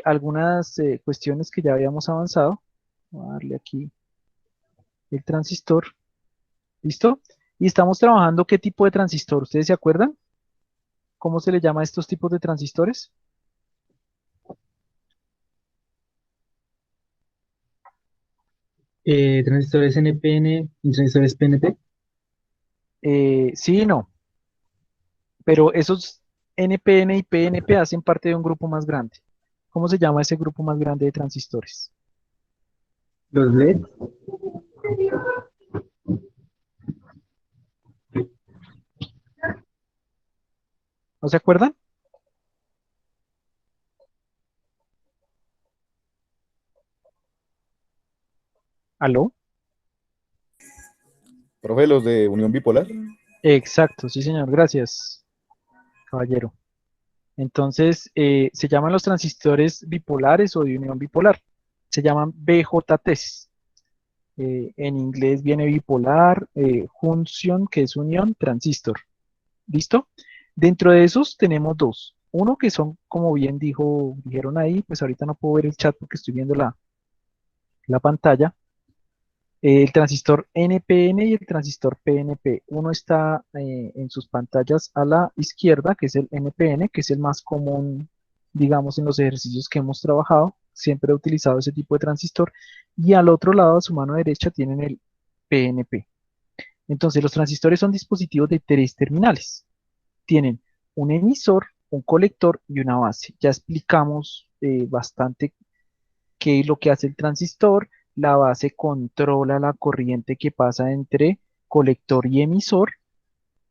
algunas cuestiones que ya habíamos avanzado. Voy a darle aquí el transistor. ¿Listo? Y estamos trabajando qué tipo de transistor. ¿Ustedes se acuerdan? ¿Cómo se le llama a estos tipos de transistores? Transistores NPN y transistores PNP. Sí y no, pero esos NPN y PNP hacen parte de un grupo más grande. ¿Cómo se llama ese grupo más grande de transistores? Los LED. ¿No se acuerdan? ¿Aló? Profe, los de unión bipolar. Exacto, sí señor, gracias, caballero. Entonces, se llaman los transistores bipolares o de unión bipolar. Se llaman BJTs. En inglés viene bipolar, junction, que es unión, transistor. ¿Listo? Dentro de esos tenemos dos. Uno que son, como bien dijeron ahí, pues ahorita no puedo ver el chat porque estoy viendo la pantalla. El transistor NPN y el transistor PNP. Uno está en sus pantallas a la izquierda, que es el NPN, que es el más común, digamos, en los ejercicios que hemos trabajado. Siempre he utilizado ese tipo de transistor. Y al otro lado, a su mano derecha, tienen el PNP. Entonces, los transistores son dispositivos de tres terminales. Tienen un emisor, un colector y una base. Ya explicamos bastante qué es lo que hace el transistor. La base controla la corriente que pasa entre colector y emisor.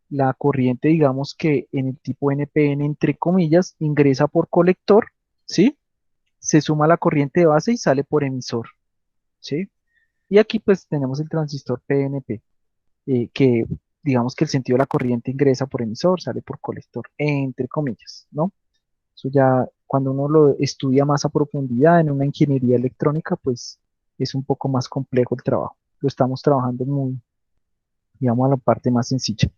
La corriente, digamos que en el tipo NPN, entre comillas, ingresa por colector, ¿sí? Se suma la corriente de base y sale por emisor, ¿sí? Y aquí pues tenemos el transistor PNP, que digamos que el sentido de la corriente ingresa por emisor, sale por colector, entre comillas, ¿no? Eso ya cuando uno lo estudia más a profundidad en una ingeniería electrónica, pues es un poco más complejo el trabajo. Lo estamos trabajando muy, digamos, a la parte más sencilla.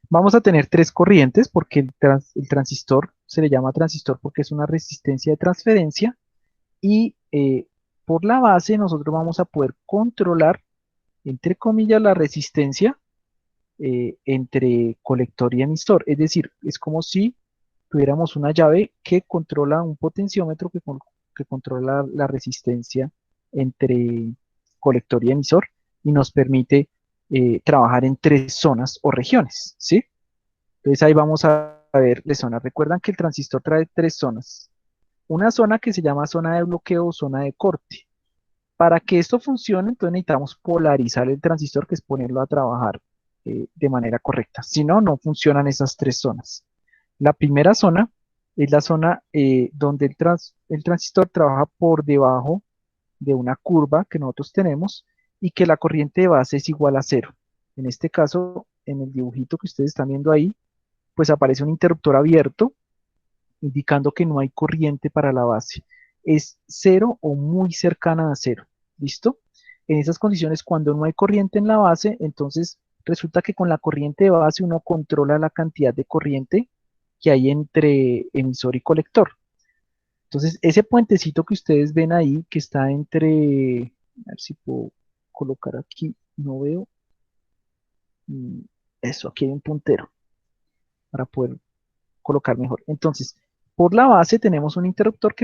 Vamos a tener tres corrientes porque el transistor se le llama transistor porque es una resistencia de transferencia y por la base nosotros vamos a poder controlar, entre comillas, la resistencia entre colector y emisor. Es decir, es como si tuviéramos una llave que controla un potenciómetro que controla la resistencia entre colector y emisor y nos permite trabajar en tres zonas o regiones, ¿sí? Entonces ahí vamos a ver las zonas. Recuerdan que el transistor trae tres zonas. Una zona que se llama zona de bloqueo o zona de corte. Para que esto funcione, entonces necesitamos polarizar el transistor, que es ponerlo a trabajar de manera correcta. Si no, no funcionan esas tres zonas. La primera zona es la zona donde el transistor trabaja por debajo de una curva que nosotros tenemos y que la corriente de base es igual a cero. En este caso, en el dibujito que ustedes están viendo ahí, pues aparece un interruptor abierto indicando que no hay corriente para la base. Es cero o muy cercana a cero. ¿Listo? En esas condiciones, cuando no hay corriente en la base, entonces resulta que con la corriente de base uno controla la cantidad de corriente que hay entre emisor y colector. Entonces, ese puentecito que ustedes ven ahí, que está entre, a ver si puedo colocar aquí, no veo, mm, eso, aquí hay un puntero para poder colocar mejor. Entonces, por la base tenemos un interruptor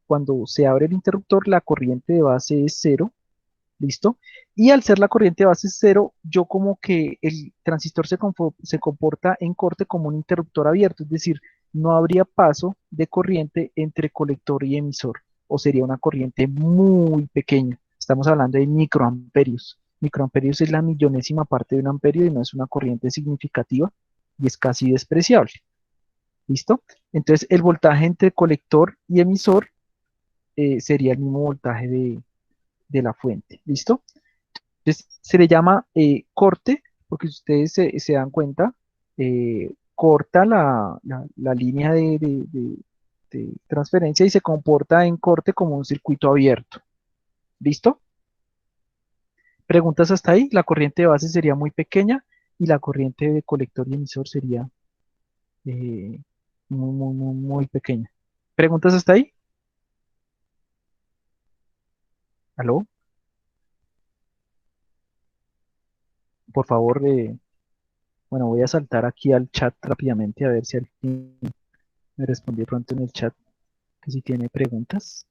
cuando se abre el interruptor, la corriente de base es cero, ¿listo? Y al ser la corriente de base cero, yo como que el transistor se comporta en corte como un interruptor abierto, es decir, no habría paso de corriente entre colector y emisor, o sería una corriente muy pequeña. Estamos hablando de microamperios. Microamperios es la millonésima parte de un amperio y no es una corriente significativa y es casi despreciable. ¿Listo? Entonces, el voltaje entre colector y emisor sería el mismo voltaje de la fuente. ¿Listo? Entonces, se le llama corte, porque si ustedes se dan cuenta, corta la línea de transferencia y se comporta en corte como un circuito abierto. ¿Listo? Preguntas hasta ahí. La corriente de base sería muy pequeña y la corriente de colector y emisor sería muy pequeña. ¿Preguntas hasta ahí? ¿Aló? Por favor, bueno, voy a saltar aquí al chat rápidamente a ver si alguien me respondió pronto en el chat que si tiene preguntas.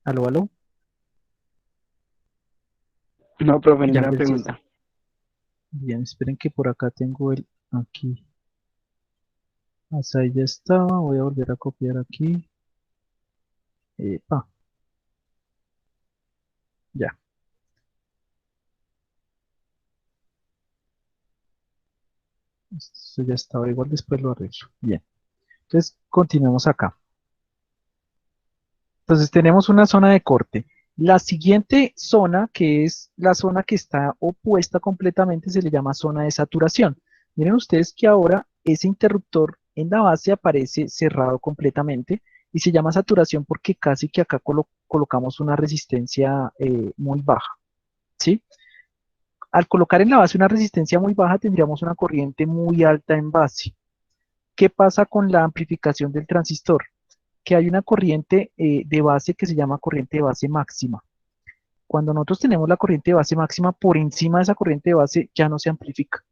¿Aló, aló? No, profe, Ya, ninguna él sí. pregunta. Bien, esperen que por acá tengo el aquí. Hasta ahí ya estaba. Voy a volver a copiar aquí. Ya. Esto ya estaba igual, después lo arreglo. Bien. Entonces, continuemos acá. Entonces, tenemos una zona de corte. La siguiente zona, que es la zona que está opuesta completamente, se le llama zona de saturación. Miren ustedes que ahora ese interruptor en la base aparece cerrado completamente y se llama saturación porque casi que acá colocamos una resistencia muy baja, ¿sí? Al colocar en la base una resistencia muy baja, tendríamos una corriente muy alta en base. ¿Qué pasa con la amplificación del transistor? Que hay una corriente de base que se llama corriente de base máxima. Cuando nosotros tenemos la corriente de base máxima, por encima de esa corriente de base ya no se amplifica.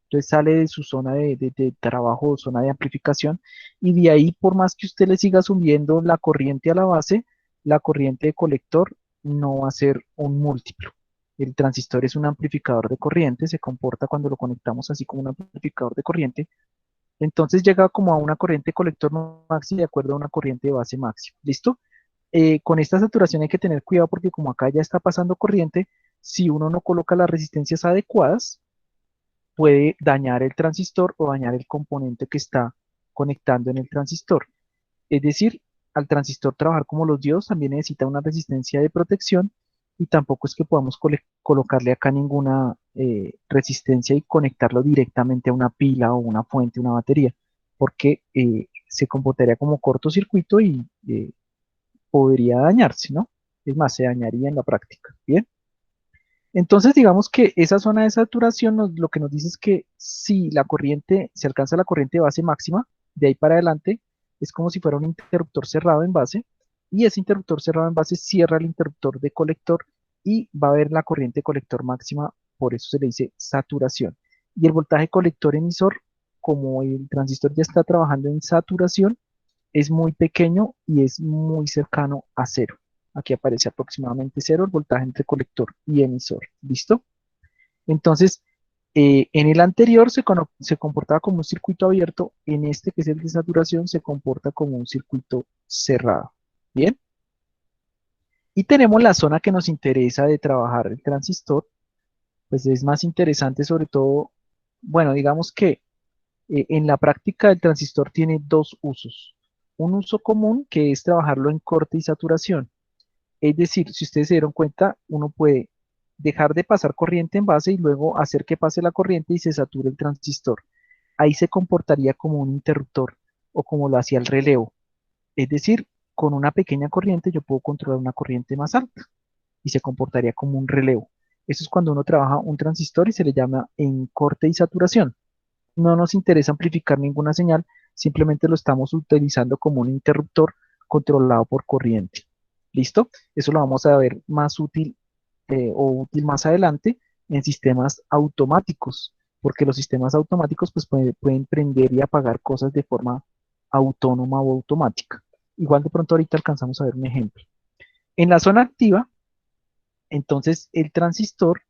Entonces sale de su zona de trabajo o zona de amplificación y de ahí, por más que usted le siga subiendo la corriente a la base, la corriente de colector no va a ser un múltiplo. El transistor es un amplificador de corriente, se comporta cuando lo conectamos así como un amplificador de corriente. Entonces llega como a una corriente colector máxima de acuerdo a una corriente de base máxima. ¿Listo? Con esta saturación hay que tener cuidado porque como acá ya está pasando corriente, si uno no coloca las resistencias adecuadas, puede dañar el transistor o dañar el componente que está conectando en el transistor. Es decir, al transistor trabajar como los diodos también necesita una resistencia de protección y tampoco es que podamos colocarle acá ninguna resistencia y conectarlo directamente a una pila o una fuente, una batería, porque se comportaría como cortocircuito y podría dañarse, ¿no? Es más, se dañaría en la práctica. Bien. Entonces, digamos que esa zona de saturación lo que nos dice es que si la corriente, se alcanza la corriente de base máxima, de ahí para adelante, es como si fuera un interruptor cerrado en base, y ese interruptor cerrado en base cierra el interruptor de colector y va a haber la corriente colector máxima, por eso se le dice saturación. Y el voltaje colector emisor, como el transistor ya está trabajando en saturación, es muy pequeño y es muy cercano a cero. Aquí aparece aproximadamente cero el voltaje entre colector y emisor. ¿Listo? Entonces, en el anterior se comportaba como un circuito abierto, en este que es el de saturación se comporta como un circuito cerrado. ¿Bien? Y tenemos la zona que nos interesa de trabajar el transistor, pues es más interesante sobre todo, bueno, digamos que en la práctica el transistor tiene dos usos. Un uso común que es trabajarlo en corte y saturación. Es decir, si ustedes se dieron cuenta, uno puede dejar de pasar corriente en base y luego hacer que pase la corriente y se sature el transistor. Ahí se comportaría como un interruptor o como lo hacía el relevo. Es decir, con una pequeña corriente yo puedo controlar una corriente más alta y se comportaría como un relevo. Eso es cuando uno trabaja un transistor y se le llama en corte y saturación. No nos interesa amplificar ninguna señal, simplemente lo estamos utilizando como un interruptor controlado por corriente. ¿Listo? Eso lo vamos a ver más útil o útil más adelante en sistemas automáticos, porque los sistemas automáticos pues, pueden prender y apagar cosas de forma autónoma o automática. Igual de pronto ahorita alcanzamos a ver un ejemplo. En la zona activa, entonces el transistor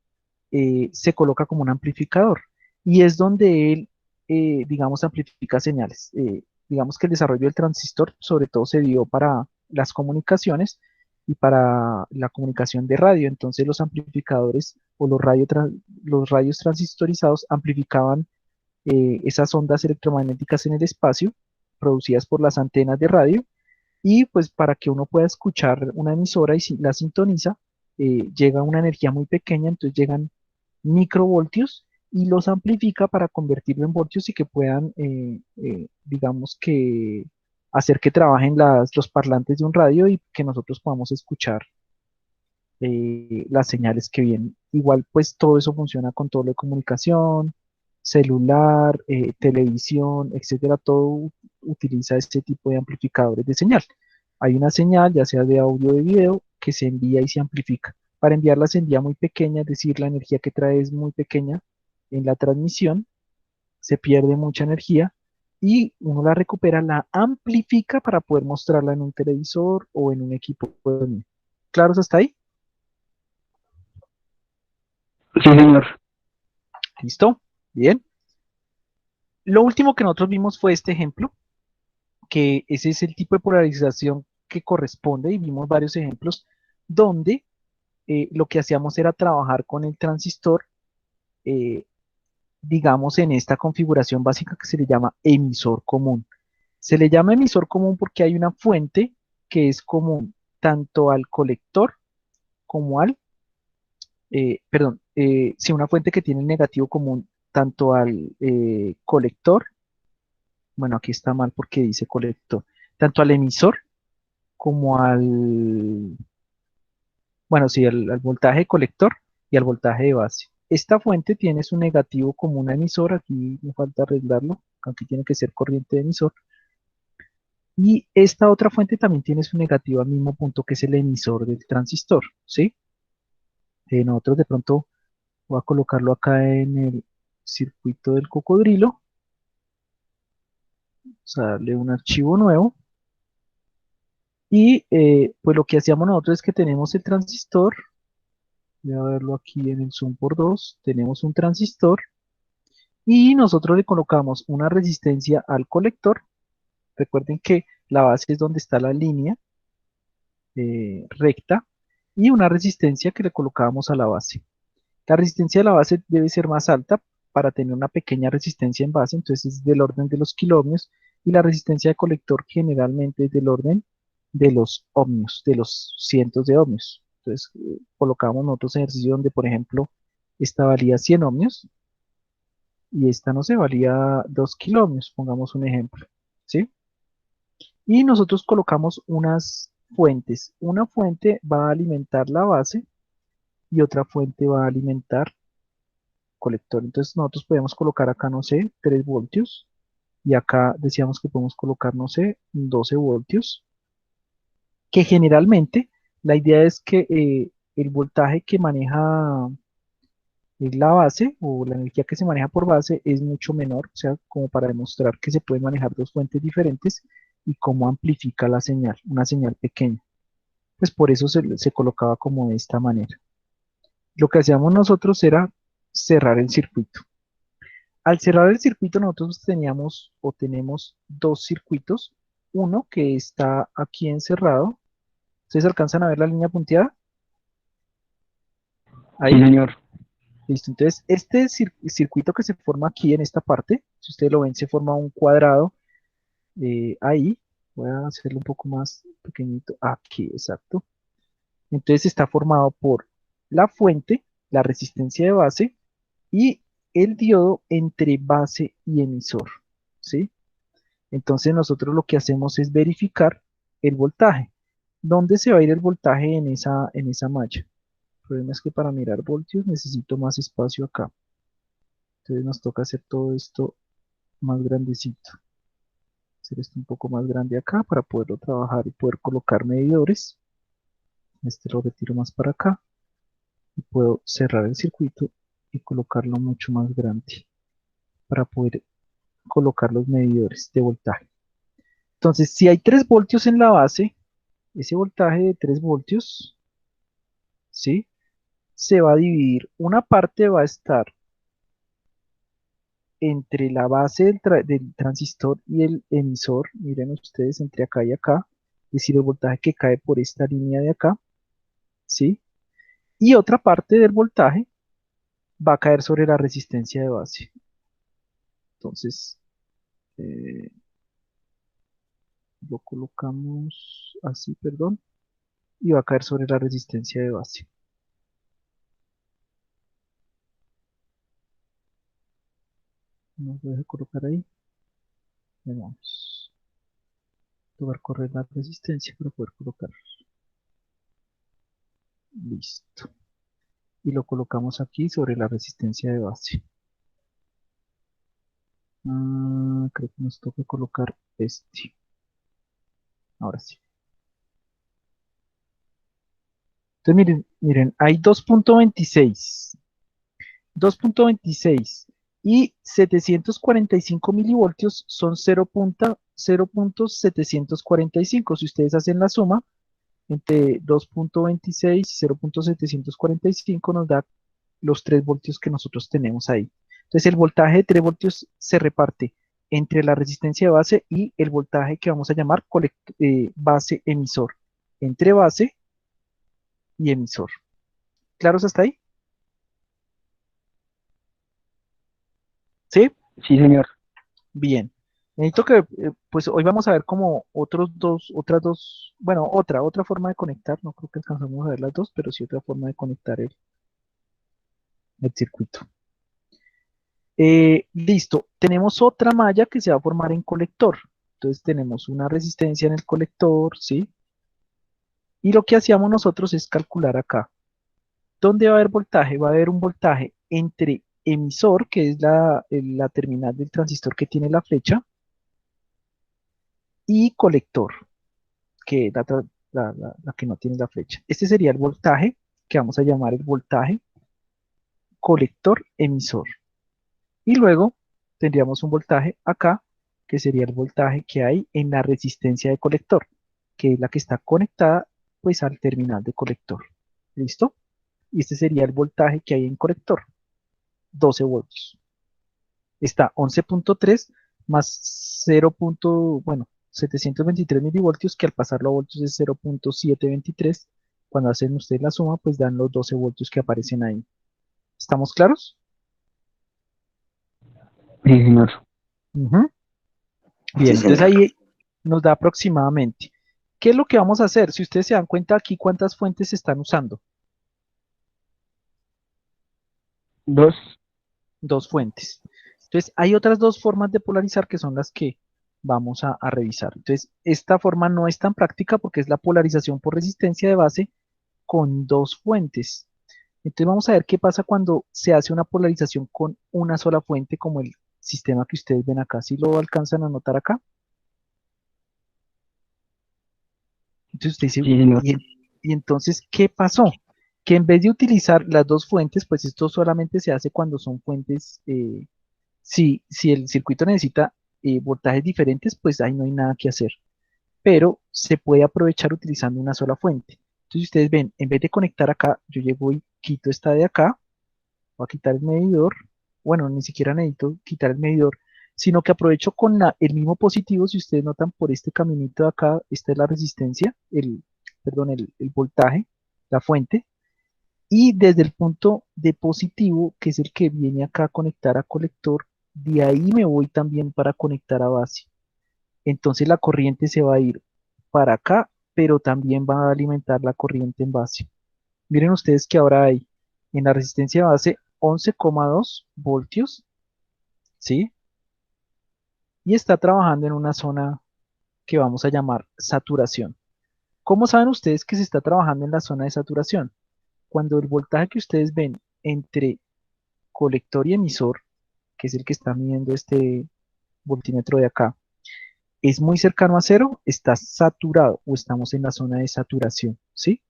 se coloca como un amplificador y es donde él, digamos, amplifica señales. Digamos que el desarrollo del transistor sobre todo se dio para las comunicaciones y para la comunicación de radio. Entonces los amplificadores o los radios transistorizados amplificaban esas ondas electromagnéticas en el espacio producidas por las antenas de radio y pues para que uno pueda escuchar una emisora y si la sintoniza, llega una energía muy pequeña, entonces llegan microvoltios y los amplifica para convertirlo en voltios y que puedan, digamos que, hacer que trabajen los parlantes de un radio y que nosotros podamos escuchar las señales que vienen. Igual, pues todo eso funciona con todo lo de comunicación, celular, televisión, etcétera. Todo utiliza este tipo de amplificadores de señal. Hay una señal, ya sea de audio o de video, que se envía y se amplifica. Para enviarla se envía muy pequeña, es decir, la energía que trae es muy pequeña en la transmisión, se pierde mucha energía y uno la recupera, la amplifica para poder mostrarla en un televisor o en un equipo de sonido. ¿Claros hasta ahí? Sí, señor. ¿Listo? Bien. Lo último que nosotros vimos fue este ejemplo, que ese es el tipo de polarización que corresponde, y vimos varios ejemplos donde lo que hacíamos era trabajar con el transistor, eh, digamos, en esta configuración básica que se le llama emisor común. Se le llama emisor común porque hay una fuente que es común tanto al colector como al, sí, una fuente que tiene el negativo común tanto al colector, bueno, aquí está mal porque dice colector, tanto al emisor como al, bueno, sí, al voltaje colector y al voltaje de base. Esta fuente tiene su negativo como un emisor, aquí me falta arreglarlo, aquí tiene que ser corriente de emisor, y esta otra fuente también tiene su negativo al mismo punto que es el emisor del transistor, ¿sí? Nosotros de pronto voy a colocarlo acá en el circuito del cocodrilo, vamos a darle un archivo nuevo, y pues lo que hacíamos nosotros es que tenemos el transistor. Voy a verlo aquí en el zoom por 2. Tenemos un transistor y nosotros le colocamos una resistencia al colector. Recuerden que la base es donde está la línea recta, y una resistencia que le colocábamos a la base. La resistencia de la base debe ser más alta para tener una pequeña resistencia en base, entonces es del orden de los kiloohmios, y la resistencia de colector generalmente es del orden de los ohmios, de los cientos de ohmios. Entonces colocamos nosotros ejercicio donde, por ejemplo, esta valía 100 ohmios y esta, no sé, valía 2 kiloohmios, pongamos un ejemplo, ¿sí? Y nosotros colocamos unas fuentes. Una fuente va a alimentar la base y otra fuente va a alimentar colector. Entonces nosotros podemos colocar acá, no sé, 3 voltios, y acá decíamos que podemos colocar, no sé, 12 voltios, que generalmente la idea es que el voltaje que maneja la base, o la energía que se maneja por base, es mucho menor, o sea, como para demostrar que se pueden manejar dos fuentes diferentes y cómo amplifica la señal, una señal pequeña. Pues por eso se colocaba como de esta manera. Lo que hacíamos nosotros era cerrar el circuito. Al cerrar el circuito nosotros teníamos o tenemos dos circuitos, uno que está aquí encerrado. ¿Ustedes alcanzan a ver la línea punteada? Sí, Ahí, señor. listo. Entonces, este circuito que se forma aquí en esta parte, si ustedes lo ven, se forma un cuadrado ahí. Voy a hacerlo un poco más pequeñito. Aquí, exacto. Entonces está formado por la fuente, la resistencia de base y el diodo entre base y emisor, ¿sí? Entonces nosotros lo que hacemos es verificar el voltaje. ¿Dónde se va a ir el voltaje en esa malla? El problema es que para mirar voltios necesito más espacio acá. Entonces nos toca hacer todo esto más grandecito. Hacer esto un poco más grande acá para poderlo trabajar y poder colocar medidores. Este lo retiro más para acá y puedo cerrar el circuito y colocarlo mucho más grande para poder colocar los medidores de voltaje. Entonces, si hay 3 voltios en la base, ese voltaje de 3 voltios, ¿sí? Se va a dividir. Una parte va a estar entre la base del transistor y el emisor. Miren ustedes, entre acá y acá. Es decir, el voltaje que cae por esta línea de acá, ¿sí? Y otra parte del voltaje va a caer sobre la resistencia de base. Entonces, eh, lo colocamos así, perdón, y va a caer sobre la resistencia de base. Nos deja colocar ahí. Vamos. Tocar correr la resistencia para poder colocar. Listo. Y lo colocamos aquí sobre la resistencia de base. Creo que nos toca colocar este. Ahora sí. Entonces miren, hay 2.26 y 745 milivoltios son 0.745. Si ustedes hacen la suma entre 2.26 y 0.745 nos da los 3 voltios que nosotros tenemos ahí. Entonces el voltaje de 3 voltios se reparte entre la resistencia de base y el voltaje que vamos a llamar base emisor, entre base y emisor. ¿Claros hasta ahí? ¿Sí? Sí, señor. Bien. Necesito que, pues hoy vamos a ver como otras dos, bueno, otra forma de conectar, no creo que alcanzamos a ver las dos, pero sí otra forma de conectar el circuito. Listo, tenemos otra malla que se va a formar en colector. Entonces tenemos una resistencia en el colector, ¿sí? Y lo que hacíamos nosotros es calcular acá. ¿Dónde va a haber voltaje? Va a haber un voltaje entre emisor, que es la terminal del transistor que tiene la flecha, y colector, que es la que no tiene la flecha. Este sería el voltaje, que vamos a llamar el voltaje colector emisor. Y luego tendríamos un voltaje acá, que sería el voltaje que hay en la resistencia de colector, que es la que está conectada pues al terminal de colector. ¿Listo? Y este sería el voltaje que hay en colector, 12 voltios. Está 11.3 más 0. Bueno, 723 milivoltios, que al pasarlo a voltios es 0.723. Cuando hacen ustedes la suma, pues dan los 12 voltios que aparecen ahí. ¿Estamos claros? Sí, señor. Ujú. Sí, Bien, entonces señor. ahí nos da aproximadamente. ¿Qué es lo que vamos a hacer? Si ustedes se dan cuenta aquí, ¿cuántas fuentes se están usando? 2. Dos fuentes. Entonces, hay otras dos formas de polarizar que son las que vamos a revisar. Entonces, esta forma no es tan práctica porque es la polarización por resistencia de base con dos fuentes. Entonces, vamos a ver qué pasa cuando se hace una polarización con una sola fuente, como el sistema que ustedes ven acá. ¿Si lo alcanzan a notar acá? Entonces, usted dice, Sí, señor. y entonces, ¿qué pasó? Que en vez de utilizar las dos fuentes, pues esto solamente se hace cuando son fuentes. Si el circuito necesita voltajes diferentes, pues ahí no hay nada que hacer. Pero se puede aprovechar utilizando una sola fuente. Entonces ustedes ven, en vez de conectar acá, yo llego y quito esta de acá, voy a quitar el medidor. Bueno, ni siquiera necesito quitar el medidor, sino que aprovecho con el mismo positivo. Si ustedes notan por este caminito de acá, esta es la resistencia, perdón, el voltaje, la fuente. Y desde el punto de positivo, que es el que viene acá a conectar a colector, de ahí me voy también para conectar a base. Entonces la corriente se va a ir para acá, pero también va a alimentar la corriente en base. Miren ustedes que ahora hay en la resistencia de base 11,2 voltios, ¿sí? Y está trabajando en una zona que vamos a llamar saturación. ¿Cómo saben ustedes que se está trabajando en la zona de saturación? Cuando el voltaje que ustedes ven entre colector y emisor, que es el que está midiendo este voltímetro de acá, es muy cercano a cero, está saturado o estamos en la zona de saturación, ¿sí?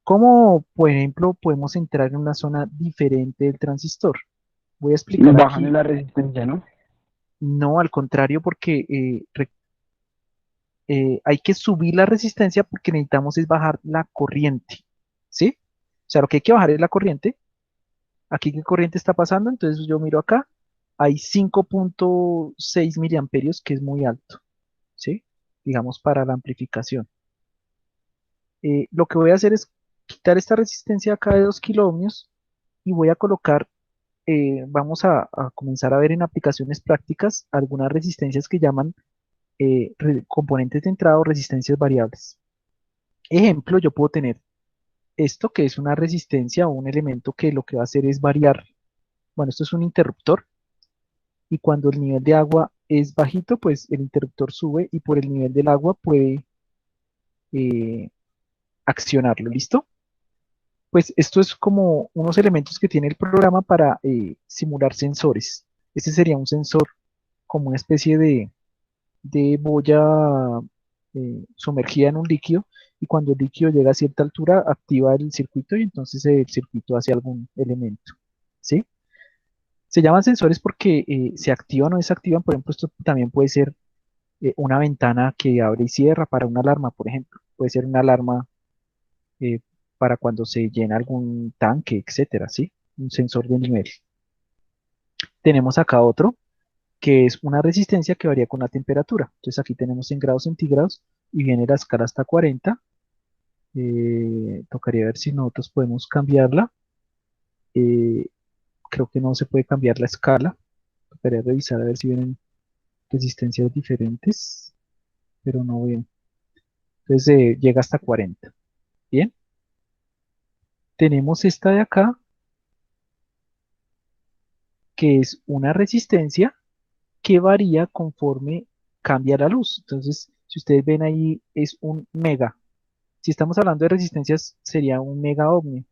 ¿Cómo, por ejemplo, podemos entrar en una zona diferente del transistor? Voy a explicar Bajando aquí, la resistencia, ¿no? no al contrario, porque hay que subir la resistencia porque necesitamos es bajar la corriente, ¿sí? O sea, lo que hay que bajar es la corriente. Aquí, ¿qué corriente está pasando? Entonces yo miro acá, hay 5.6 miliamperios, que es muy alto, ¿sí? Digamos, para la amplificación. Lo que voy a hacer es quitar esta resistencia acá de 2 kiloohmios y voy a colocar, vamos a comenzar a ver en aplicaciones prácticas algunas resistencias que llaman componentes de entrada o resistencias variables. Ejemplo, yo puedo tener esto que es una resistencia o un elemento que lo que va a hacer es variar. Bueno, esto es un interruptor y cuando el nivel de agua es bajito, pues el interruptor sube y por el nivel del agua puede eh, accionarlo. ¿Listo? Pues esto es como unos elementos que tiene el programa para simular sensores. Este sería un sensor como una especie de boya sumergida en un líquido y cuando el líquido llega a cierta altura activa el circuito y entonces el circuito hace algún elemento, ¿sí? Se llaman sensores porque se activan o desactivan, por ejemplo, esto también puede ser una ventana que abre y cierra para una alarma, por ejemplo, puede ser una alarma eh, para cuando se llena algún tanque, etcétera, ¿sí? Un sensor de nivel. Tenemos acá otro que es una resistencia que varía con la temperatura. Entonces aquí tenemos en grados centígrados y viene la escala hasta 40. Tocaría ver si nosotros podemos cambiarla. Eh, Creo que no se puede cambiar la escala. Tocaría revisar a ver si vienen resistencias diferentes, pero no veo. Entonces llega hasta 40. Bien, tenemos esta de acá, que es una resistencia que varía conforme cambia la luz. Entonces, si ustedes ven ahí, es un mega. Si estamos hablando de resistencias, sería un mega ohmio.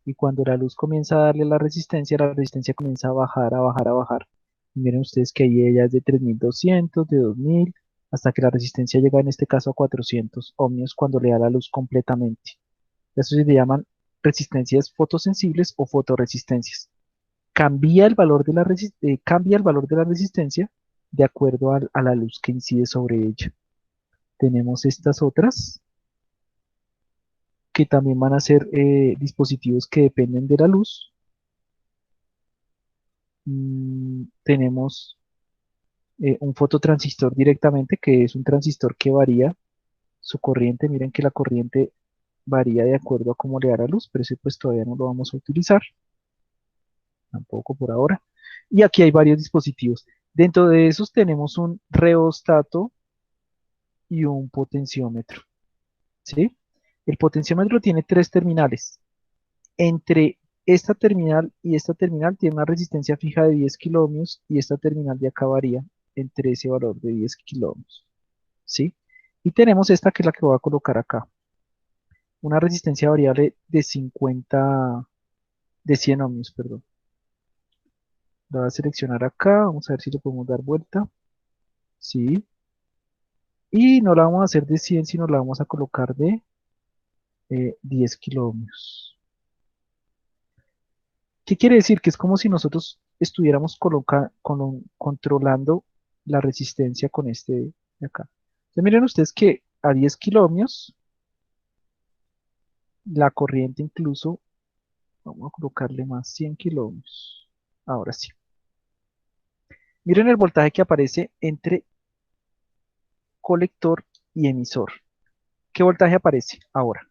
Y cuando la luz comienza a darle la resistencia comienza a bajar, a bajar, a bajar. Y miren ustedes que ahí ella es de 3200, de 2000, hasta que la resistencia llega en este caso a 400 ohmios cuando le da la luz completamente. Eso se le llaman resistencias fotosensibles o fotoresistencias. Cambia el valor de la resistencia de acuerdo a la luz que incide sobre ella. Tenemos estas otras que también van a ser dispositivos que dependen de la luz. Tenemos un fototransistor directamente, que es un transistor que varía su corriente. Miren que la corriente varía de acuerdo a cómo le da la luz, pero ese pues todavía no lo vamos a utilizar, tampoco por ahora. Y aquí hay varios dispositivos. Dentro de esos tenemos un reostato y un potenciómetro, ¿sí? El potenciómetro tiene tres terminales. Entre esta terminal y esta terminal tiene una resistencia fija de 10 kiloohmios y esta terminal de acá varía entre ese valor de 10 kiloohmios, ¿sí? Y tenemos esta que es la que voy a colocar acá, una resistencia variable de 50, de 100 ohmios, perdón. La voy a seleccionar acá, vamos a ver si le podemos dar vuelta, ¿sí? Y no la vamos a hacer de 100, sino la vamos a colocar de 10 kiloohmios. ¿Qué quiere decir? Que es como si nosotros estuviéramos controlando la resistencia con este de acá. Entonces miren ustedes que a 10 kiloohmios, la corriente incluso, vamos a colocarle más 100 kiloohmios. Ahora sí. Miren el voltaje que aparece entre colector y emisor. ¿Qué voltaje aparece ahora?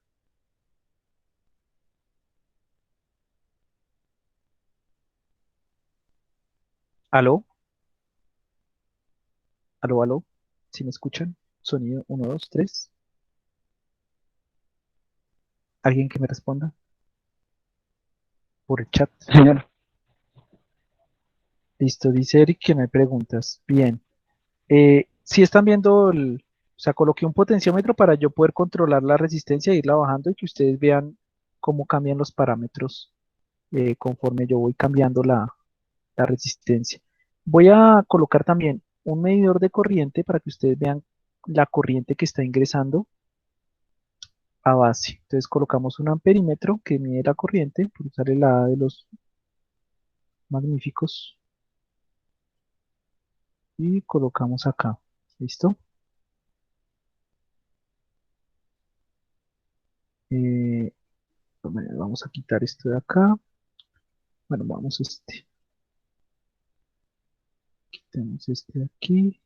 ¿Aló? ¿Aló, aló? ¿Sí me escuchan? Sonido uno, 2, 3. ¿Alguien que me responda por el chat? Señor, Listo, dice Eric que no hay preguntas. Bien. Si están viendo, o sea, coloqué un potenciómetro para yo poder controlar la resistencia e irla bajando y que ustedes vean cómo cambian los parámetros conforme yo voy cambiando la resistencia. Voy a colocar también un medidor de corriente para que ustedes vean la corriente que está ingresando a base. Entonces colocamos un amperímetro que mide la corriente, por usar el A de los magníficos, y colocamos acá. ¿Listo? Eh, bueno, vamos a quitar esto de acá. Bueno, vamos quitemos este de aquí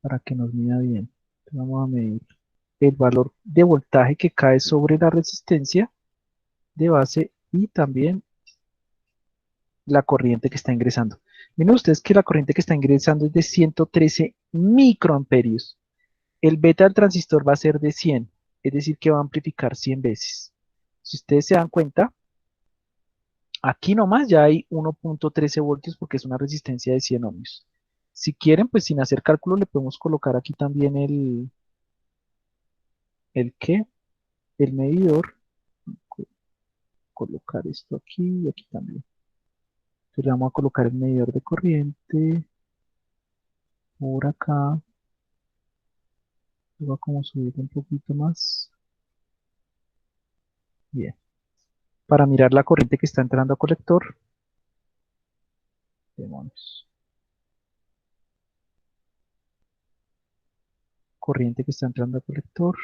para que nos mida bien. Entonces, vamos a medir el valor de voltaje que cae sobre la resistencia de base y también la corriente que está ingresando. Miren ustedes que la corriente que está ingresando es de 113 microamperios. El beta del transistor va a ser de 100, es decir, que va a amplificar 100 veces. Si ustedes se dan cuenta, aquí nomás ya hay 1.13 voltios porque es una resistencia de 100 ohmios. Si quieren, pues sin hacer cálculo, le podemos colocar aquí también ¿el qué? El medidor. Co- Colocar esto aquí y aquí también. Entonces le vamos a colocar el medidor de corriente por acá. Voy a como subir un poquito más. Bien. Para mirar la corriente que está entrando a colector. Demonios. Corriente que está entrando a colector.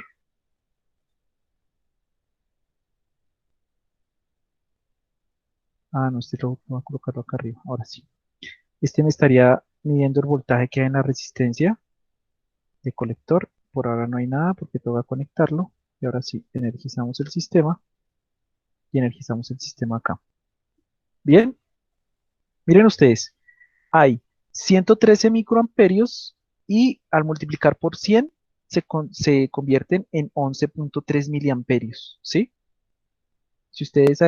Ah, no, este lo voy a colocarlo acá arriba. Ahora sí. Este me estaría midiendo el voltaje que hay en la resistencia de colector. Por ahora no hay nada porque tengo que conectarlo. Y ahora sí, energizamos el sistema. Y energizamos el sistema acá. Bien. Miren ustedes. Hay 113 microamperios y al multiplicar por 100 se convierten en 11.3 miliamperios, ¿sí? Si ustedes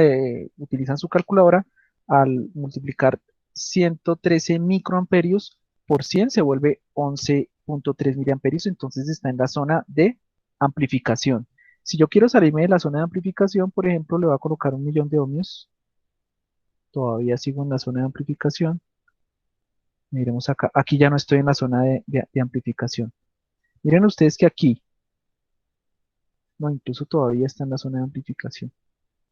utilizan su calculadora, al multiplicar 113 microamperios por 100 se vuelve 11.3 miliamperios, entonces está en la zona de amplificación. Si yo quiero salirme de la zona de amplificación, por ejemplo, le voy a colocar 1.000.000 de ohmios. Todavía sigo en la zona de amplificación. Miremos acá. Aquí ya no estoy en la zona de amplificación. Miren ustedes que aquí, no, incluso todavía está en la zona de amplificación.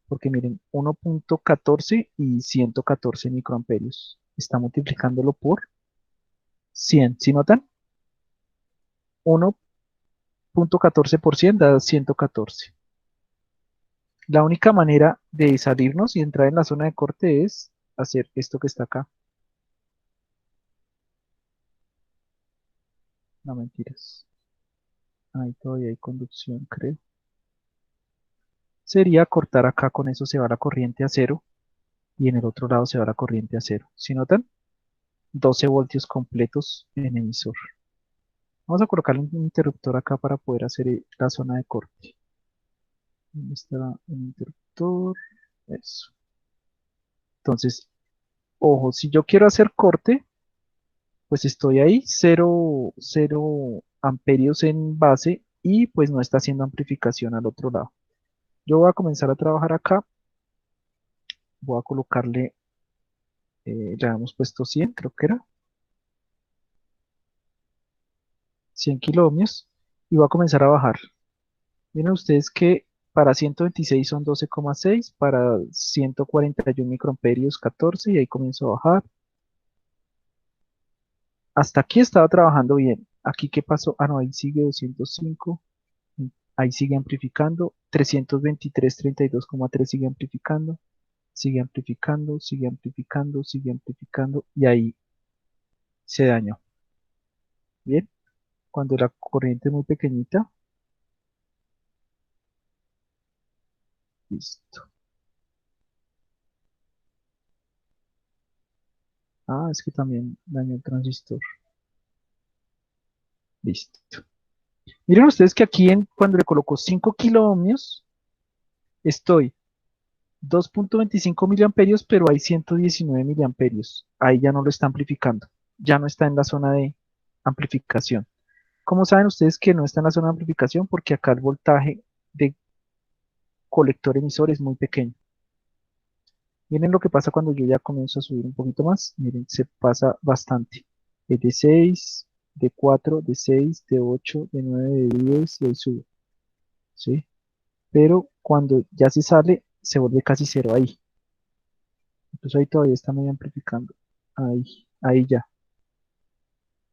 Porque miren, 1.14 y 114 microamperios. Está multiplicándolo por 100. ¿Sí notan? 1.14 por 100 da 114. La única manera de salirnos y entrar en la zona de corte es hacer esto que está acá. No, mentiras. Ahí todavía hay conducción, creo. Sería cortar acá, con eso se va la corriente a cero. Y en el otro lado se va la corriente a cero. ¿Sí notan? 12 voltios completos en emisor. Vamos a colocarle un interruptor acá para poder hacer la zona de corte. ¿Dónde está el interruptor? Eso. Entonces, ojo, si yo quiero hacer corte, pues estoy ahí, 0 amperios en base y pues no está haciendo amplificación al otro lado. Yo voy a comenzar a trabajar acá. Voy a colocarle, ya hemos puesto 100, creo que era. 100 kiloohmios y voy a comenzar a bajar. Miren ustedes que para 126 son 12,6, para 141 microamperios 14 y ahí comienzo a bajar. Hasta aquí estaba trabajando bien. Aquí qué pasó, ah no, ahí sigue 205, ahí sigue amplificando, 323, 32,3 sigue amplificando, sigue amplificando, sigue amplificando, sigue amplificando y ahí se dañó. Bien, cuando la corriente es muy pequeñita, listo. Ah, es que también dañó el transistor. Listo. Miren ustedes que aquí cuando le coloco 5 kiloohmios, estoy 2.25 miliamperios, pero hay 119 miliamperios. Ahí ya no lo está amplificando. Ya no está en la zona de amplificación. ¿Cómo saben ustedes que no está en la zona de amplificación? Porque acá el voltaje de colector emisor es muy pequeño. Miren lo que pasa cuando yo ya comienzo a subir un poquito más. Miren, se pasa bastante. Es de 6, de 4, de 6, de 8, de 9, de 10 y ahí sube. ¿Sí? Pero cuando ya se sale, se vuelve casi cero ahí. Entonces ahí todavía está medio amplificando. Ahí ya.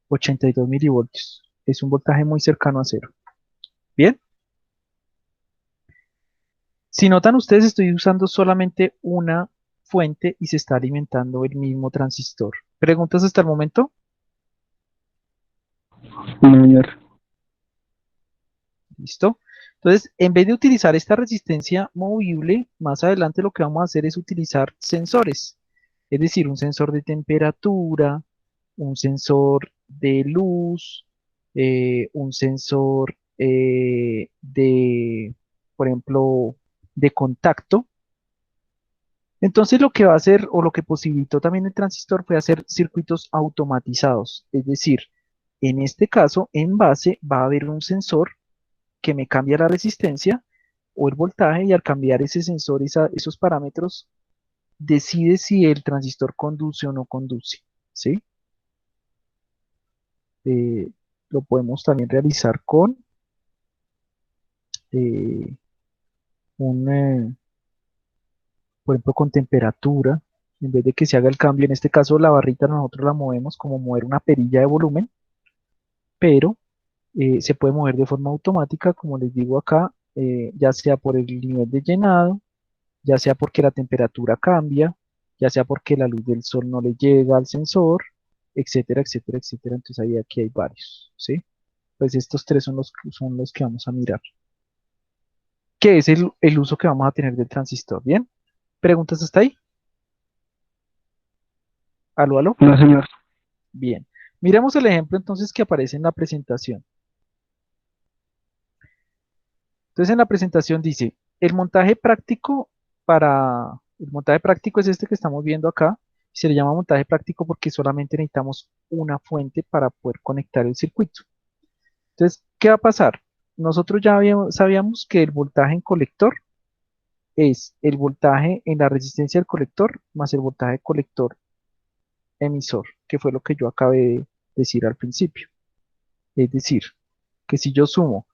82 milivoltios. Es un voltaje muy cercano a cero. Bien. Si notan ustedes, estoy usando solamente una fuente y se está alimentando el mismo transistor. ¿Preguntas hasta el momento? No, señor. ¿Listo? Entonces, en vez de utilizar esta resistencia movible, más adelante lo que vamos a hacer es utilizar sensores. Es decir, un sensor de temperatura, un sensor de luz, un sensor por ejemplo, de contacto. Entonces lo que va a hacer o lo que posibilitó también el transistor fue hacer circuitos automatizados. Es decir, en este caso, en base va a haber un sensor que me cambia la resistencia o el voltaje y al cambiar ese sensor, esos parámetros decide si el transistor conduce o no conduce, ¿sí? Eh, lo podemos también realizar con eh, por ejemplo, con temperatura. En vez de que se haga el cambio, en este caso la barrita nosotros la movemos como mover una perilla de volumen, pero se puede mover de forma automática, como les digo acá, ya sea por el nivel de llenado, ya sea porque la temperatura cambia, ya sea porque la luz del sol no le llega al sensor, etcétera, etcétera, etcétera. Entonces ahí aquí hay varios, ¿sí? Pues estos tres son los que vamos a mirar. ¿Qué es el uso que vamos a tener del transistor? ¿Bien? ¿Preguntas hasta ahí? ¿Aló, aló? No, señor. Bien. Miremos el ejemplo entonces que aparece en la presentación. Entonces en la presentación dice, el montaje práctico el montaje práctico es este que estamos viendo acá. Se le llama montaje práctico porque solamente necesitamos una fuente para poder conectar el circuito. Entonces, ¿qué va a pasar? Nosotros ya sabíamos que el voltaje en colector es el voltaje en la resistencia del colector más el voltaje colector emisor, que fue lo que yo acabé de decir al principio. Es decir, que si yo sumo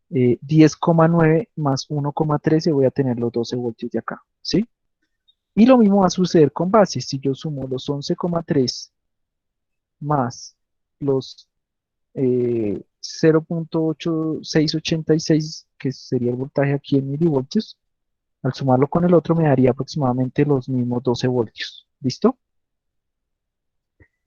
10,9 más 1,13 voy a tener los 12 voltios de acá, ¿sí? Y lo mismo va a suceder con bases. Si yo sumo los 11,3 más los 0,8686, que sería el voltaje aquí en milivoltios, al sumarlo con el otro me daría aproximadamente los mismos 12 voltios. ¿Listo?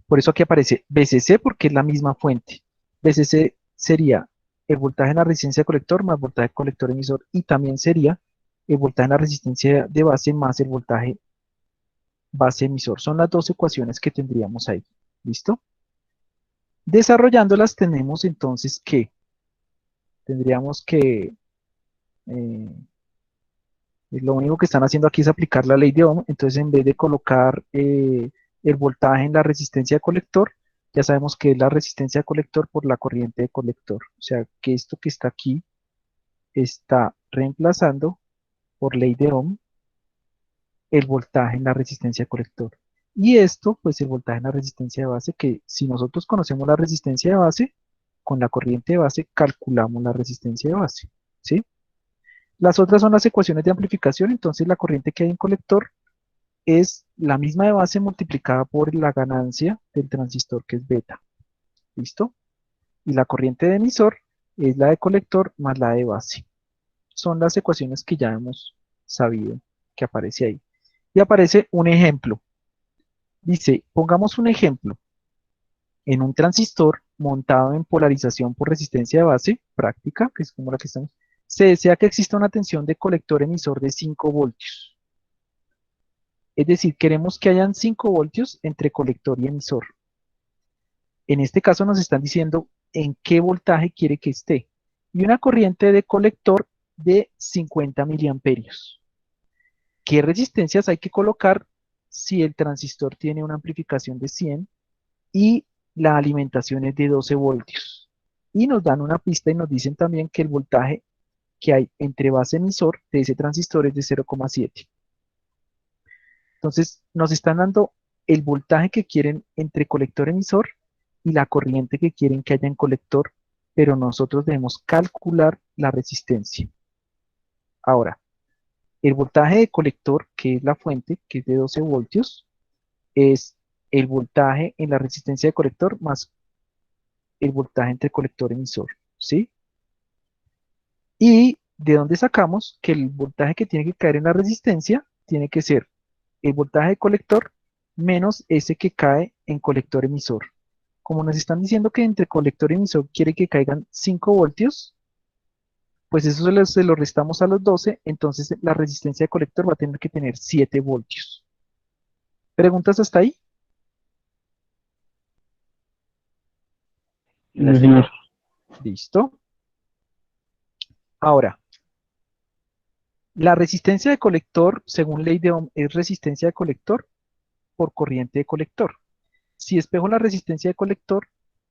Por eso aquí aparece VCC porque es la misma fuente. VCC sería el voltaje en la resistencia de colector más voltaje colector emisor y también sería el voltaje en la resistencia de base más el voltaje base emisor. Son las dos ecuaciones que tendríamos ahí. ¿Listo? Desarrollándolas tenemos entonces que tendríamos que lo único que están haciendo aquí es aplicar la ley de Ohm. Entonces en vez de colocar el voltaje en la resistencia de colector, ya sabemos que es la resistencia de colector por la corriente de colector. O sea que esto que está aquí está reemplazando por ley de Ohm el voltaje en la resistencia de colector. Y esto, pues el voltaje en la resistencia de base, que si nosotros conocemos la resistencia de base, con la corriente de base calculamos la resistencia de base, ¿sí? Las otras son las ecuaciones de amplificación, entonces la corriente que hay en colector es la misma de base multiplicada por la ganancia del transistor que es beta, ¿listo? Y la corriente de emisor es la de colector más la de base. Son las ecuaciones que ya hemos sabido que aparece ahí. Y aparece un ejemplo. Dice, pongamos un ejemplo. En un transistor montado en polarización por resistencia de base, práctica, que es como la que estamos, se desea que exista una tensión de colector emisor de 5 voltios. Es decir, queremos que hayan 5 voltios entre colector y emisor. En este caso nos están diciendo en qué voltaje quiere que esté. Y una corriente de colector de 50 miliamperios. ¿Qué resistencias hay que colocar si el transistor tiene una amplificación de 100 y la alimentación es de 12 voltios? Y nos dan una pista y nos dicen también que el voltaje que hay entre base emisor de ese transistor es de 0,7. Entonces nos están dando el voltaje que quieren entre colector emisor y la corriente que quieren que haya en colector, pero nosotros debemos calcular la resistencia. Ahora, el voltaje de colector, que es la fuente, que es de 12 voltios, es el voltaje en la resistencia de colector más el voltaje entre colector emisor, ¿sí? ¿Y de dónde sacamos que el voltaje que tiene que caer en la resistencia tiene que ser el voltaje de colector menos ese que cae en colector emisor? Como nos están diciendo que entre colector y emisor quiere que caigan 5 voltios, pues eso se lo restamos a los 12, entonces la resistencia de colector va a tener que tener 7 voltios. ¿Preguntas hasta ahí? No, señor. Listo. Ahora, la resistencia de colector, según ley de Ohm, es resistencia de colector por corriente de colector. Si espejo la resistencia de colector,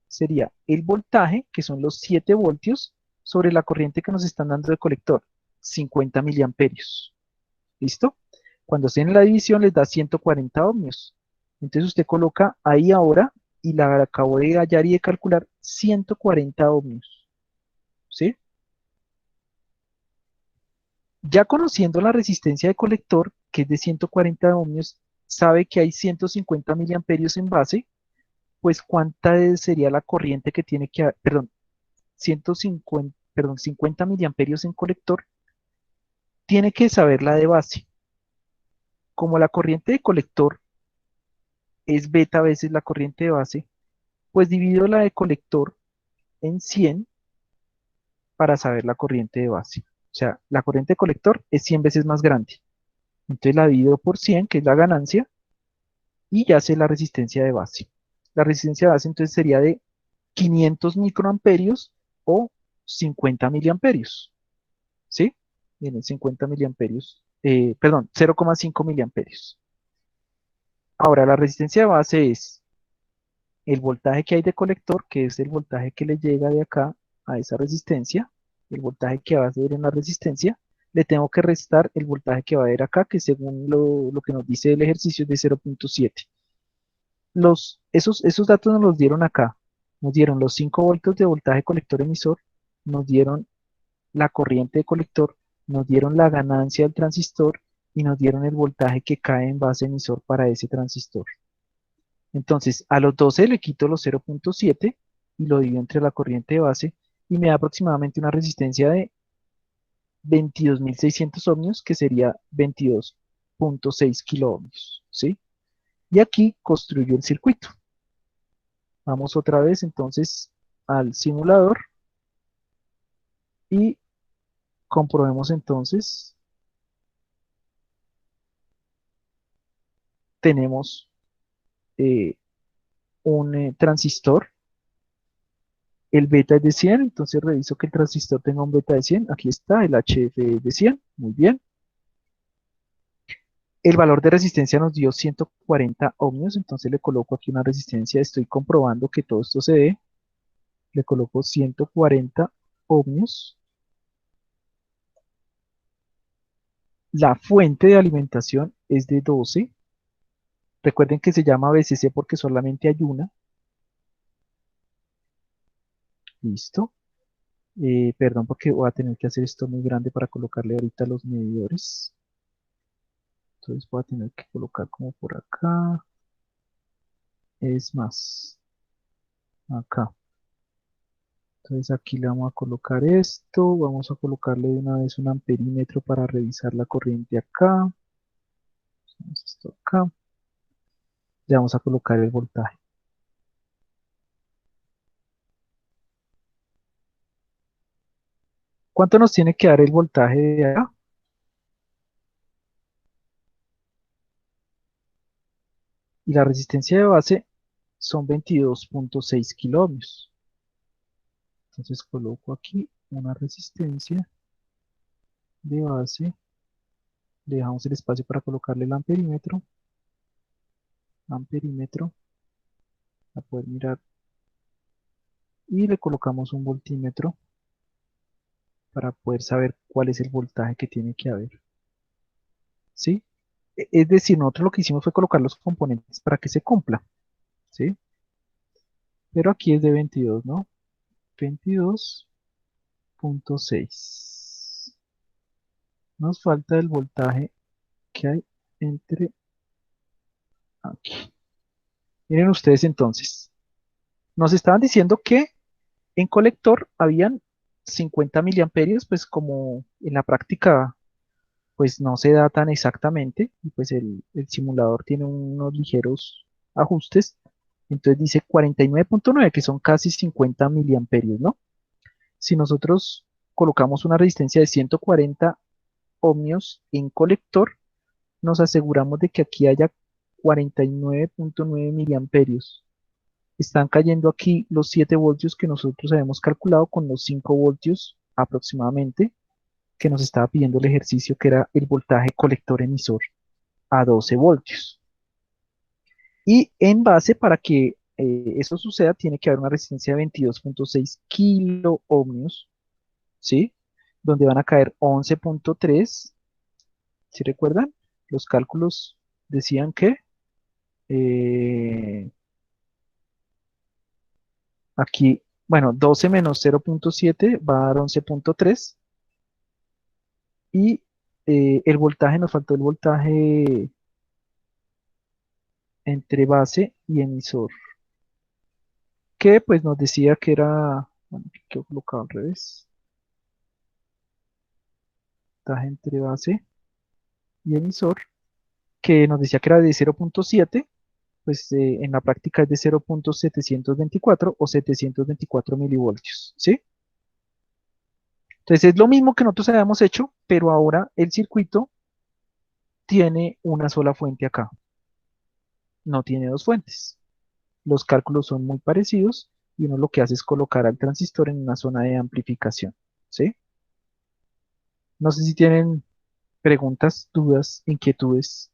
sería el voltaje, que son los 7 voltios, sobre la corriente que nos están dando de colector, 50 miliamperios. ¿Listo? Cuando hacen la división les da 140 ohmios. Entonces usted coloca ahí ahora y la acabo de hallar y de calcular 140 ohmios. ¿Sí? Ya conociendo la resistencia de colector, que es de 140 ohmios, sabe que hay 150 miliamperios en base, pues sería la corriente que tiene que, perdón, 150, perdón, 50 miliamperios en colector, tiene que saber la de base. Como la corriente de colector es beta veces la corriente de base, pues divido la de colector en 100 para saber la corriente de base. O sea, la corriente de colector es 100 veces más grande. Entonces la divido por 100, que es la ganancia, y ya sé la resistencia de base. La resistencia de base entonces sería de 500 microamperios o 50 miliamperios. ¿Sí? Miren, 50 miliamperios, perdón, 0,5 miliamperios. Ahora, la resistencia de base es el voltaje que hay de colector, que es el voltaje que le llega de acá a esa resistencia, el voltaje que va a ser en la resistencia, le tengo que restar el voltaje que va a haber acá, que según lo que nos dice el ejercicio es de 0,7. Esos datos nos los dieron acá. Nos dieron los 5 voltios de voltaje colector emisor, nos dieron la corriente de colector, nos dieron la ganancia del transistor y nos dieron el voltaje que cae en base emisor para ese transistor. Entonces, a los 12 le quito los 0,7 y lo divido entre la corriente de base y me da aproximadamente una resistencia de 22.600 ohmios, que sería 22,6 kiloohmios, ¿sí? Y aquí construyo el circuito. Vamos otra vez entonces al simulador y comprobemos entonces. Tenemos un transistor, el beta es de 100, entonces reviso que el transistor tenga un beta de 100, aquí está, el HF es de 100, muy bien. El valor de resistencia nos dio 140 ohmios, entonces le coloco aquí una resistencia, estoy comprobando que todo esto se dé, le coloco 140 ohmios. La fuente de alimentación es de 12, recuerden que se llama VCC porque solamente hay una, listo. Perdón porque voy a tener que hacer esto muy grande para colocarle ahorita los medidores. Entonces voy a tener que colocar como por acá. Es más, acá. Entonces aquí le vamos a colocar esto. Vamos a colocarle de una vez un amperímetro para revisar la corriente acá. Hacemos esto acá. Le vamos a colocar el voltaje. ¿Cuánto nos tiene que dar el voltaje de acá? Y la resistencia de base son 22,6 kiloohmios. Entonces coloco aquí una resistencia de base. Le dejamos el espacio para colocarle el amperímetro. Amperímetro. A poder mirar. Y le colocamos un voltímetro para poder saber cuál es el voltaje que tiene que haber. ¿Sí? Es decir, nosotros lo que hicimos fue colocar los componentes para que se cumpla. ¿Sí? Pero aquí es de 22, ¿no? 22,6. Nos falta el voltaje que hay entre aquí. Miren ustedes entonces. Nos estaban diciendo que en colector habían 50 miliamperios, pues como en la práctica pues no se da tan exactamente, y pues el simulador tiene unos ligeros ajustes, entonces dice 49,9, que son casi 50 miliamperios, ¿no? Si nosotros colocamos una resistencia de 140 ohmios en colector, nos aseguramos de que aquí haya 49,9 miliamperios. Están cayendo aquí los 7 voltios que nosotros habíamos calculado con los 5 voltios aproximadamente que nos estaba pidiendo el ejercicio, que era el voltaje colector emisor a 12 voltios. Y en base, para que eso suceda, tiene que haber una resistencia de 22,6 kiloohmios, ¿sí? Donde van a caer 11,3, ¿sí recuerdan? Los cálculos decían que aquí, bueno, 12 menos 0.7 va a dar 11.3 y el voltaje, nos faltó el voltaje entre base y emisor, que pues nos decía que era, bueno, aquí quedó colocado al revés, voltaje entre base y emisor, que nos decía que era de 0.7, pues en la práctica es de 0.724 o 724 milivoltios, ¿sí? Entonces es lo mismo que nosotros habíamos hecho, pero ahora el circuito tiene una sola fuente acá, no tiene dos fuentes. Los cálculos son muy parecidos y uno lo que hace es colocar al transistor en una zona de amplificación, ¿sí? No sé si tienen preguntas, dudas, inquietudes.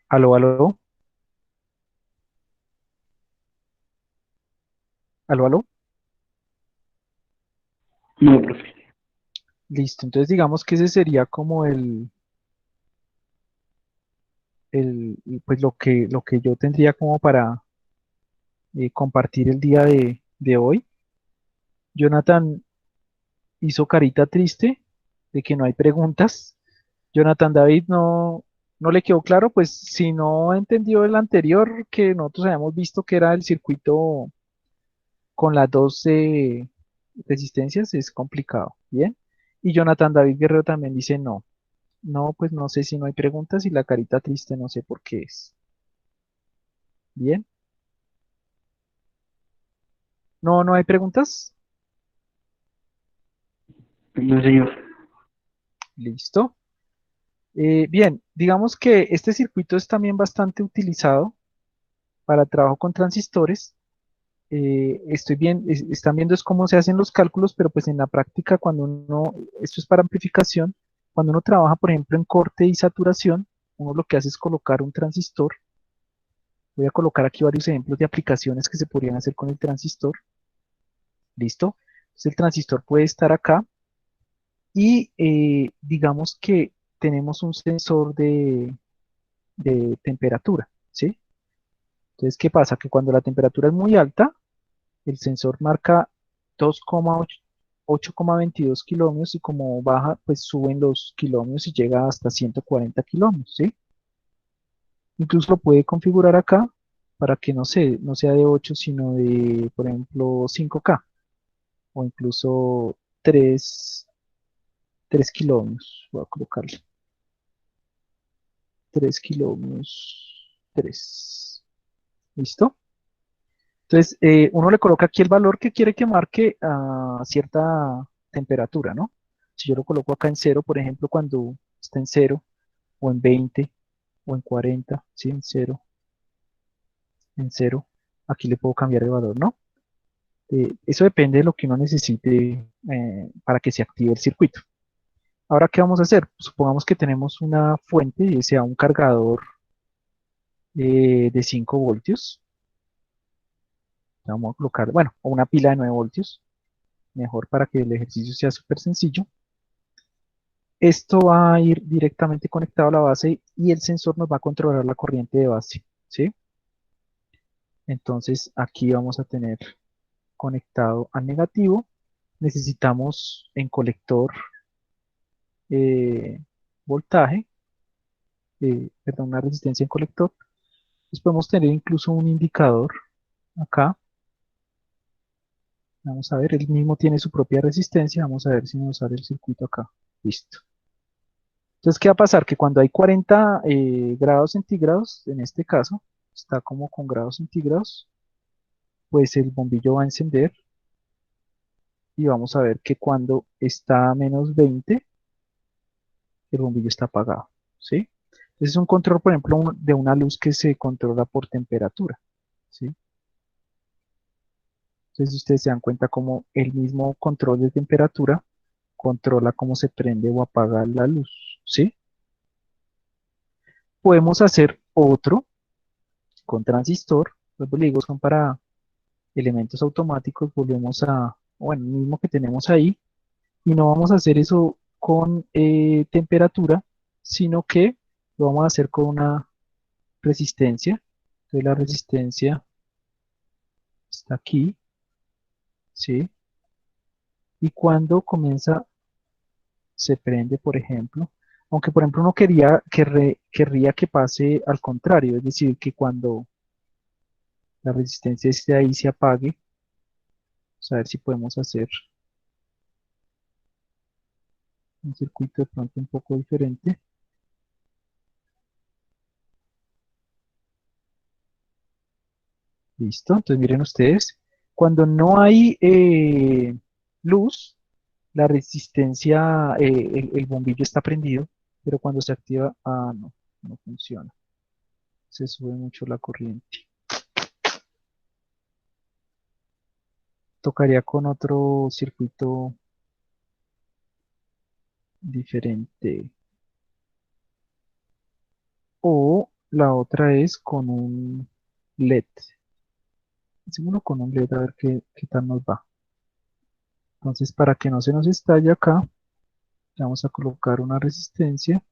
Aló, aló, aló, aló. No, profe. Listo, entonces digamos que ese sería como pues lo que yo tendría como para compartir el día de hoy. Jonathan hizo carita triste de que no hay preguntas. Jonathan David no le quedó claro, pues si no entendió el anterior que nosotros habíamos visto que era el circuito con las dos resistencias, es complicado. Bien. Y Jonathan David Guerrero también dice no. No, pues no sé si no hay preguntas y la carita triste no sé por qué es. Bien. No, no hay preguntas. No, señor. Listo. Bien, digamos que este circuito es también bastante utilizado para trabajo con transistores. Estoy bien, están viendo es cómo se hacen los cálculos, pero pues en la práctica cuando uno, esto es para amplificación, cuando uno trabaja por ejemplo en corte y saturación, uno lo que hace es colocar un transistor. Voy a colocar aquí varios ejemplos de aplicaciones que se podrían hacer con el transistor. ¿Listo? Entonces el transistor puede estar acá y digamos que tenemos un sensor de temperatura, ¿sí? Entonces, ¿qué pasa? Que cuando la temperatura es muy alta, el sensor marca 8,22 kilómetros y como baja, pues suben los kilómetros y llega hasta 140 kilómetros, ¿sí? Incluso lo puede configurar acá para que no sea de 8, sino de, por ejemplo, 5K o incluso 3 kilómetros. Voy a colocarle 3 kilómetros, 3. ¿Listo? Entonces, uno le coloca aquí el valor que quiere que marque a cierta temperatura, ¿no? Si yo lo coloco acá en 0, por ejemplo, cuando está en 0, o en 20, o en 40, ¿sí? En 0, aquí le puedo cambiar el valor, ¿no? Eso depende de lo que uno necesite para que se active el circuito. Ahora, ¿qué vamos a hacer? Supongamos que tenemos una fuente, sea un cargador de 5 voltios. Vamos a colocar, bueno, o una pila de 9 voltios, mejor para que el ejercicio sea súper sencillo. Esto va a ir directamente conectado a la base y el sensor nos va a controlar la corriente de base, ¿sí? Entonces aquí vamos a tener conectado al negativo. Necesitamos en colector eh, voltaje, perdón, una resistencia en colector. Pues podemos tener incluso un indicador acá. Vamos a ver, él mismo tiene su propia resistencia. Vamos a ver si nos sale el circuito acá. Listo. Entonces, ¿qué va a pasar? Que cuando hay 40 grados centígrados, en este caso, está como con grados centígrados, pues el bombillo va a encender y vamos a ver que cuando está a menos 20, el bombillo está apagado, ¿sí? Entonces es un control, por ejemplo, de una luz que se controla por temperatura, ¿sí? Entonces, si ustedes se dan cuenta como el mismo control de temperatura controla cómo se prende o apaga la luz, ¿sí? Podemos hacer otro con transistor, los digo, son para elementos automáticos, volvemos a, bueno, el mismo que tenemos ahí, y no vamos a hacer eso con temperatura, sino que lo vamos a hacer con una resistencia. Entonces la resistencia está aquí, ¿sí? Y cuando comienza, se prende, por ejemplo. Aunque, por ejemplo, uno querría que pase al contrario, es decir, que cuando la resistencia esté ahí se apague. Vamos a ver si podemos hacer un circuito de pronto un poco diferente. Listo, entonces miren ustedes, cuando no hay luz, la resistencia, el bombillo está prendido, pero cuando se activa, no, no funciona. Se sube mucho la corriente. Tocaría con otro circuito diferente. O la otra es con un LED. Hacémoslo con un LED a ver qué tal nos va. Entonces, para que no se nos estalle acá, le vamos a colocar una resistencia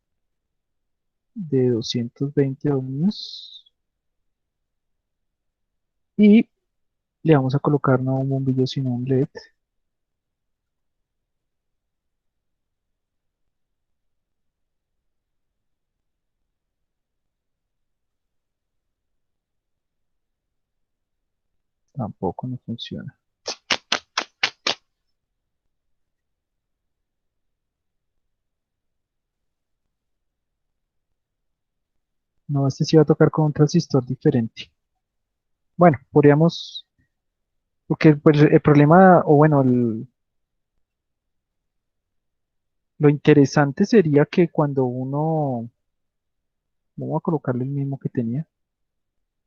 de 220 ohmios y le vamos a colocar no un bombillo sino un LED. Tampoco no funciona. No, este sí va a tocar con un transistor diferente. Bueno, podríamos, porque pues, el problema, o bueno, lo interesante sería que cuando uno, vamos a colocarle el mismo que tenía,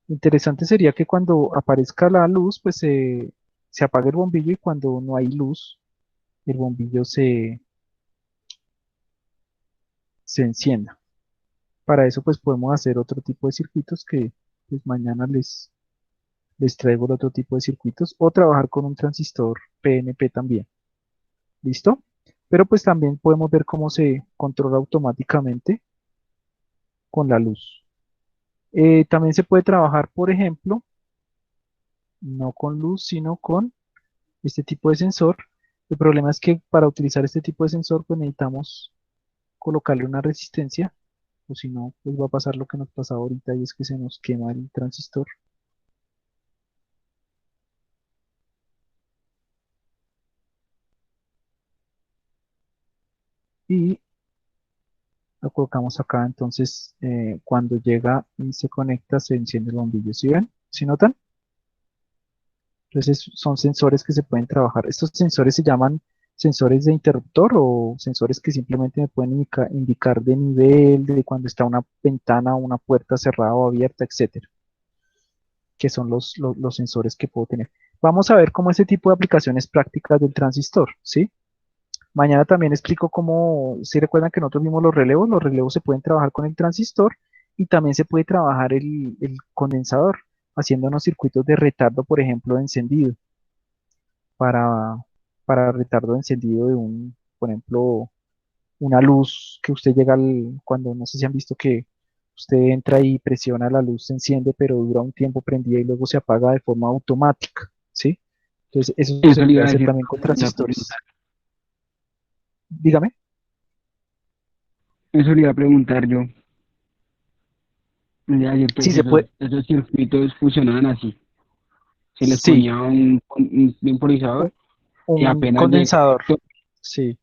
lo interesante sería que cuando aparezca la luz, pues se apague el bombillo y cuando no hay luz, el bombillo se encienda. Para eso pues podemos hacer otro tipo de circuitos que pues mañana les traigo el otro tipo de circuitos o trabajar con un transistor PNP también. ¿Listo? Pero pues también podemos ver cómo se controla automáticamente con la luz. También se puede trabajar, por ejemplo, no con luz, sino con este tipo de sensor. El problema es que para utilizar este tipo de sensor, pues necesitamos colocarle una resistencia, o si no, pues va a pasar lo que nos pasa ahorita y es que se nos quema el transistor. Y lo colocamos acá, entonces cuando llega y se conecta, se enciende el bombillo. ¿Sí ven? ¿Sí notan? Entonces son sensores que se pueden trabajar. Estos sensores se llaman sensores de interruptor o sensores que simplemente me pueden indicar de nivel, de cuando está una ventana o una puerta cerrada o abierta, etcétera, que son los sensores que puedo tener. Vamos a ver cómo ese tipo de aplicaciones prácticas del transistor, ¿sí? Mañana también explico cómo, si recuerdan que nosotros vimos los relevos se pueden trabajar con el transistor y también se puede trabajar el condensador, haciendo unos circuitos de retardo, por ejemplo, de encendido, para, para retardo de encendido de por ejemplo, una luz que usted llega cuando, no sé si han visto que usted entra y presiona la luz, se enciende, pero dura un tiempo prendida y luego se apaga de forma automática, ¿sí? Entonces, eso se Eso le puede iba a hacer decir. también con Le iba a transistores. preguntar, Dígame. eso le iba a preguntar yo. Le iba a decir que Sí, si se puede. esos circuitos funcionaban así. Se les Sí, ponía un un, temporizador y un apenas llegaba condensador. esto, Sí.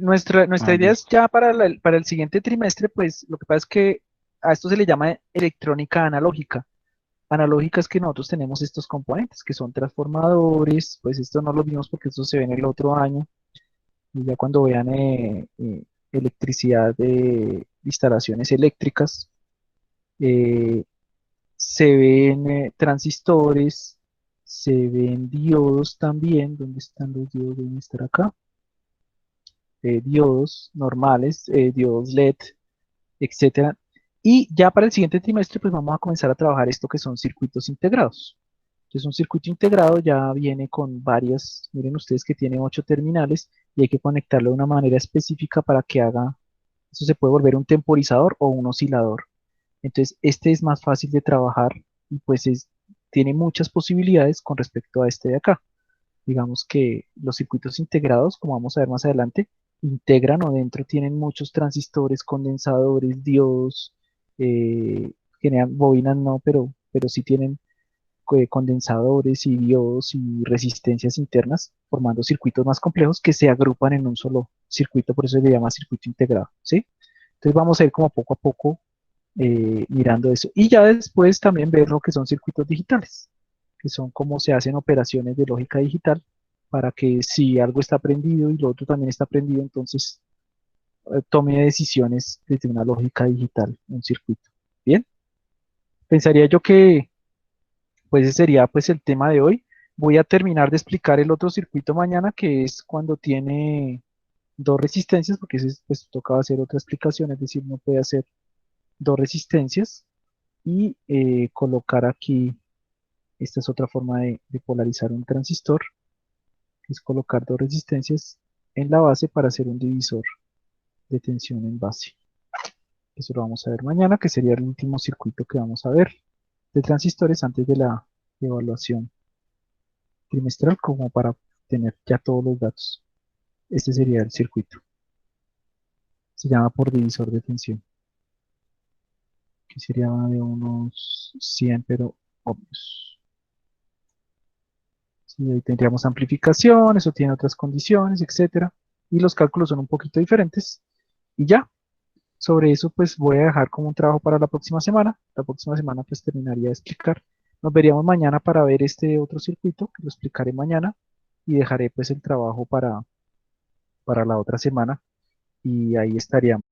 Nuestra idea es listo. ya para el siguiente trimestre, pues lo que pasa es que a esto se le llama electrónica analógica. Analógica es que nosotros tenemos estos componentes que son transformadores, pues esto no lo vimos porque esto se ve en el otro año, y ya cuando vean electricidad de instalaciones eléctricas, eh, se ven transistores, se ven diodos también. ¿Dónde están los diodos? Deben estar acá. Diodos normales, diodos LED, etcétera. Y ya para el siguiente trimestre, pues vamos a comenzar a trabajar esto que son circuitos integrados. Entonces un circuito integrado ya viene con varias, miren ustedes que tiene 8 terminales y hay que conectarlo de una manera específica para que haga, eso se puede volver un temporizador o un oscilador. Entonces este es más fácil de trabajar y pues tiene muchas posibilidades con respecto a este de acá. Digamos que los circuitos integrados, como vamos a ver más adelante, integran o dentro tienen muchos transistores, condensadores, diodos, generan bobinas no, pero sí tienen condensadores y diodos y resistencias internas, formando circuitos más complejos que se agrupan en un solo circuito, por eso se le llama circuito integrado, ¿sí? Entonces vamos a ir como poco a poco mirando eso. Y ya después también ver lo que son circuitos digitales, que son cómo se hacen operaciones de lógica digital para que si algo está prendido y lo otro también está prendido, entonces tome decisiones desde una lógica digital, un circuito. Bien, pensaría yo que pues ese sería pues el tema de hoy. Voy a terminar de explicar el otro circuito mañana, que es cuando tiene dos resistencias, porque ese pues tocaba hacer otra explicación, es decir, no puede hacer dos resistencias y colocar aquí, esta es otra forma de polarizar un transistor, que es colocar dos resistencias en la base para hacer un divisor de tensión en base. Eso lo vamos a ver mañana, que sería el último circuito que vamos a ver de transistores antes de la evaluación trimestral, como para tener ya todos los datos. Este sería el circuito. Se llama por divisor de tensión, que sería de unos 100 pero ohmios. Sí, ahí tendríamos amplificación, eso tiene otras condiciones, etcétera. Y los cálculos son un poquito diferentes. Y ya, sobre eso pues voy a dejar como un trabajo para la próxima semana. La próxima semana pues terminaría de explicar. Nos veríamos mañana para ver este otro circuito, que lo explicaré mañana. Y dejaré pues el trabajo para la otra semana. Y ahí estaríamos.